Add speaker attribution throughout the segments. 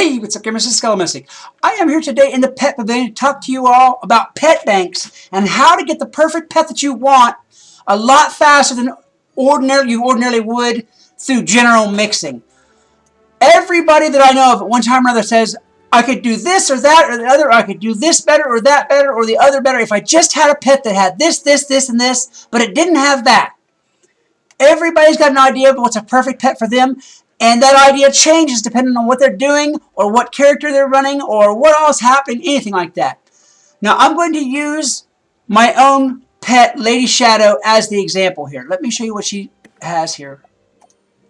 Speaker 1: Hey, what's up, Mr. Skelemystyk? I am here today in the pet pavilion to talk to you all about pet banks and how to get the perfect pet that you want a lot faster than you ordinarily would through general mixing. Everybody that I know of at one time or other says, I could do this or that or the other, or I could do this better or that better or the other better if I just had a pet that had this, this, this, and this, but it didn't have that. Everybody's got an idea of what's a perfect pet for them, and that idea changes depending on what they're doing or what character they're running or what else is happening, anything like that. Now, I'm going to use my own pet, Lady Shadow, as the example here. Let me show you what she has here.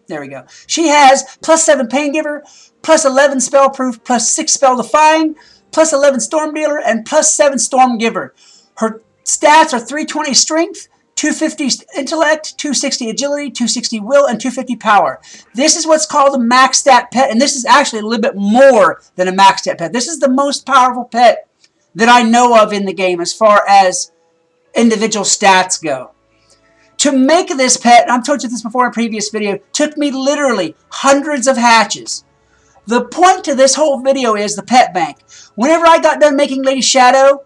Speaker 1: There we go. She has +7 Pain Giver, +11 Spell Proof, +6 Spell Defying, +11 Storm Dealer, and +7 Storm Giver. Her stats are 320 Strength, 250 Intellect, 260 Agility, 260 Will, and 250 Power. This is what's called a max stat pet, and this is actually a little bit more than a max stat pet. This is the most powerful pet that I know of in the game as far as individual stats go. To make this pet, and I've told you this before in a previous video, took me literally hundreds of hatches. The point to this whole video is the pet bank. Whenever I got done making Lady Shadow,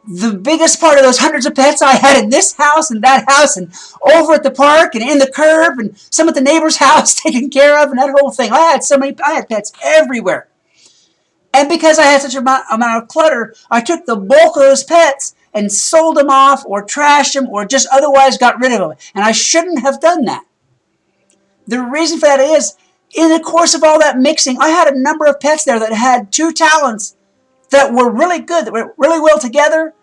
Speaker 1: the biggest part of those hundreds of pets I had in this house and that house and over at the park and in the curb and some at the neighbor's house taken care of and that whole thing. I had pets everywhere. And because I had such an amount of clutter, I took the bulk of those pets and sold them off or trashed them or just otherwise got rid of them. And I shouldn't have done that. The reason for that is, in the course of all that mixing, I had a number of pets there that had 2 talents that were really good, that were really well together,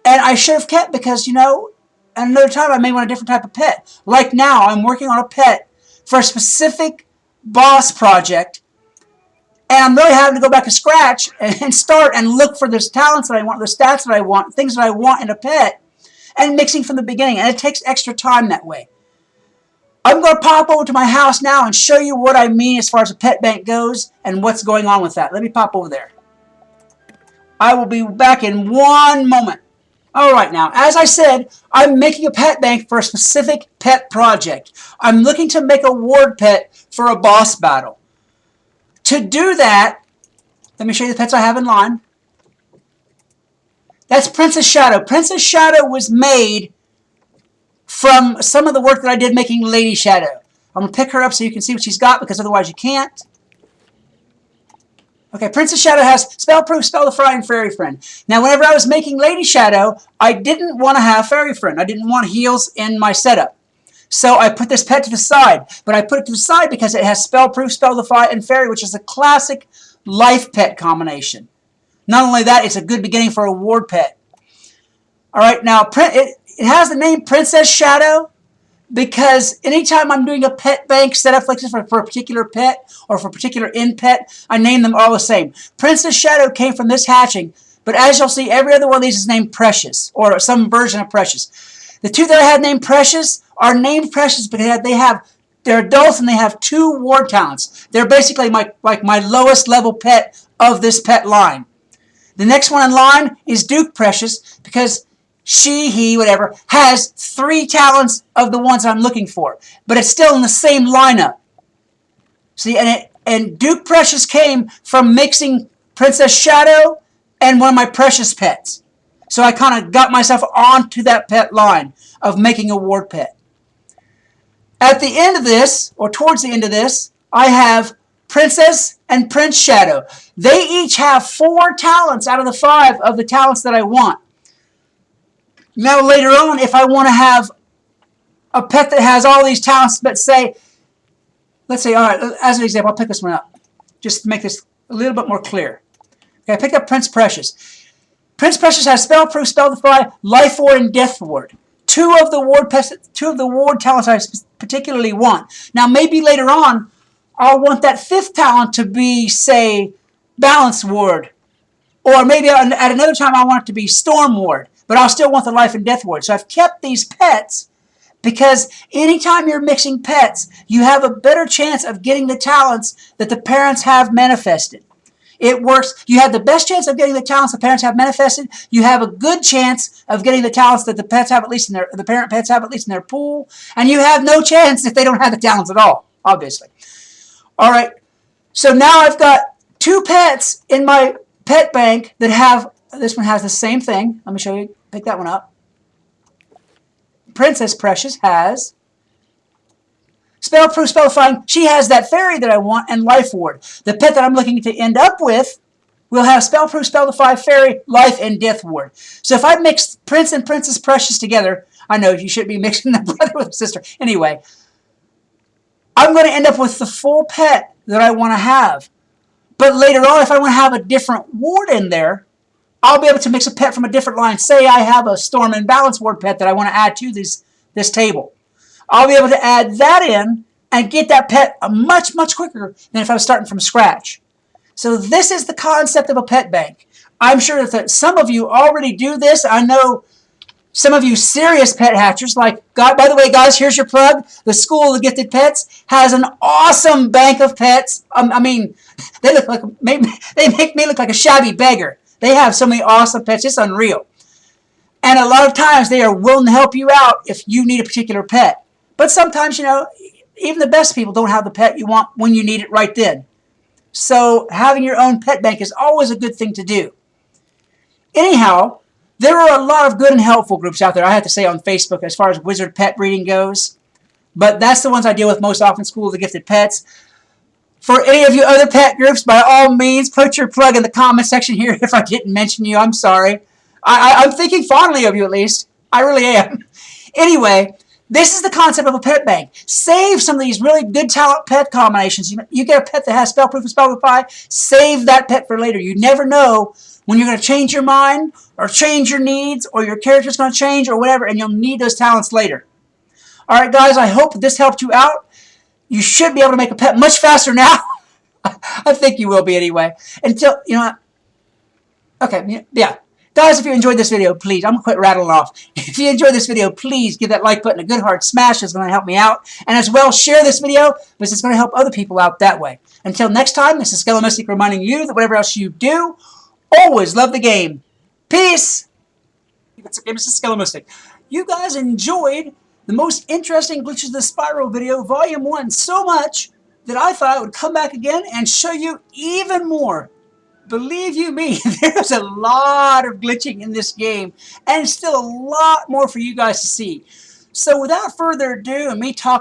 Speaker 1: and I should have kept because, you know, at another time I may want a different type of pet. Like now, I'm working on a pet for a specific boss project, and I'm really having to go back to scratch and start and look for those talents that I want, the stats that I want, things that I want in a pet, and mixing from the beginning, and it takes extra time that way. I'm going to pop over to my house now and show you what I mean as far as a pet bank goes and what's going on with that. Let me pop over there. I will be back in one moment. Alright now, as I said, I'm making a pet bank for a specific pet project. I'm looking to make a ward pet for a boss battle. To do that, let me show you the pets I have in line. That's Princess Shadow. Princess Shadow was made from some of the work that I did making Lady Shadow. I'm going to pick her up so you can see what she's got because otherwise you can't. Okay, Princess Shadow has Spell Proof, Spell Defy, and Fairy Friend. Now, whenever I was making Lady Shadow, I didn't want to have Fairy Friend. I didn't want heals in my setup. So I put this pet to the side. But I put it to the side because it has Spell Proof, Spell Defy, and Fairy, which is a classic life pet combination. Not only that, it's a good beginning for a ward pet. Alright, now, it has the name Princess Shadow because anytime I'm doing a pet bank setup like this for a particular pet or for a particular in pet, I name them all the same. Princess Shadow came from this hatching, but as you'll see, every other one of these is named Precious or some version of Precious. The 2 that I had named Precious are named Precious because they're adults and they have 2 ward talents. They're basically like my lowest level pet of this pet line. The next one in line is Duke Precious because she, he, whatever, has 3 talents of the ones I'm looking for. But it's still in the same lineup. See, and Duke Precious came from mixing Princess Shadow and one of my Precious pets. So I kind of got myself onto that pet line of making a ward pet. At the end of this, or towards the end of this, I have Princess and Prince Shadow. They each have 4 talents out of the 5 of the talents that I want. Now later on, if I want to have a pet that has all these talents, but let's say, all right, as an example, I'll pick this one up, just to make this a little bit more clear. Okay, I picked up Prince Precious. Prince Precious has Spell Proof, Spell Defy, Life Ward, and Death Ward. 2 of the ward talents I particularly want. Now maybe later on, I'll want that 5th talent to be, say, Balance Ward, or maybe at another time I want it to be Storm Ward. But I'll still want the Life and Death Ward. So I've kept these pets because anytime you're mixing pets, you have a better chance of getting the talents that the parents have manifested. It works. You have the best chance of getting the talents the parents have manifested. You have a good chance of getting the talents that the pets have at least in the parent pets have at least in their pool. And you have no chance if they don't have the talents at all, obviously. All right. So now I've got 2 pets in my pet bank that have, this one has the same thing. Let me show you, pick that one up. Princess Precious has Spellproof, Spellifying. She has that fairy that I want and Life Ward. The pet that I'm looking to end up with will have Spellproof, Spellify, Fairy, Life, and Death Ward. So if I mix Prince and Princess Precious together, I know you shouldn't be mixing the brother with the sister. Anyway, I'm going to end up with the full pet that I want to have. But later on, if I want to have a different ward in there, I'll be able to mix a pet from a different line. Say I have a Storm and Balance Ward pet that I want to add to this table. I'll be able to add that in and get that pet much, much quicker than if I was starting from scratch. So this is the concept of a pet bank. I'm sure that some of you already do this. I know some of you serious pet hatchers, like, by the way, guys, here's your plug. The School of the Gifted Pets has an awesome bank of pets. I mean, they make me look like a shabby beggar. They have so many awesome pets. It's unreal. And a lot of times they are willing to help you out if you need a particular pet. But sometimes, you know, even the best people don't have the pet you want when you need it right then. So having your own pet bank is always a good thing to do. Anyhow, there are a lot of good and helpful groups out there, I have to say, on Facebook as far as wizard pet breeding goes. But that's the ones I deal with most often, School of the Gifted Pets. For any of you other pet groups, by all means, put your plug in the comment section here. If I didn't mention you, I'm sorry. I'm thinking fondly of you, at least. I really am. Anyway, this is the concept of a pet bank. Save some of these really good talent pet combinations. You get a pet that has Spellproof and Spellify, save that pet for later. You never know when you're going to change your mind or change your needs or your character's going to change or whatever, and you'll need those talents later. All right, guys, I hope this helped you out. You should be able to make a pet much faster now. I think you will be anyway. Until, you know, okay, yeah. Guys, if you enjoyed this video, please, I'm going to quit rattling off. If you enjoyed this video, please give that like button a good hard smash. It's going to help me out. And as well, share this video because it's going to help other people out that way. Until next time, this is Skelemystyk reminding you that whatever else you do, always love the game. Peace! This is Skelemystyk. You guys enjoyed the most interesting Glitches of the Spiral video, Volume 1, so much that I thought I would come back again and show you even more. Believe you me, there's a lot of glitching in this game, and still a lot more for you guys to see. So without further ado, and me talking